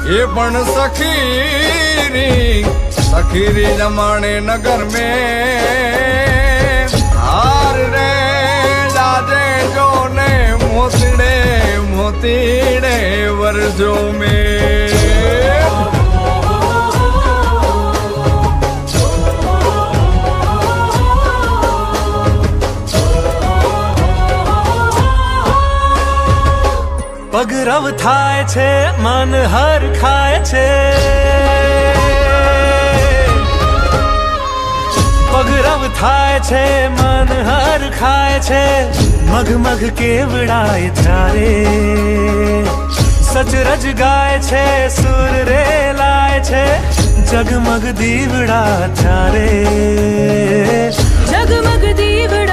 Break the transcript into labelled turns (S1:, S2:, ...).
S1: ये पण सखीरी जमाने नगर में हार रे जाजे जो ने मोतीड़े वर्जो में
S2: પગરવ થાય છે મન હર ખાય છે પગરવ થાય છે મન હર ખાય છે મગ મગ કેવડાય ચારે સચરજ ગાય છે સુર રે લાય છે જગમગ દીવડા ચારે
S3: જગમગ દીવડા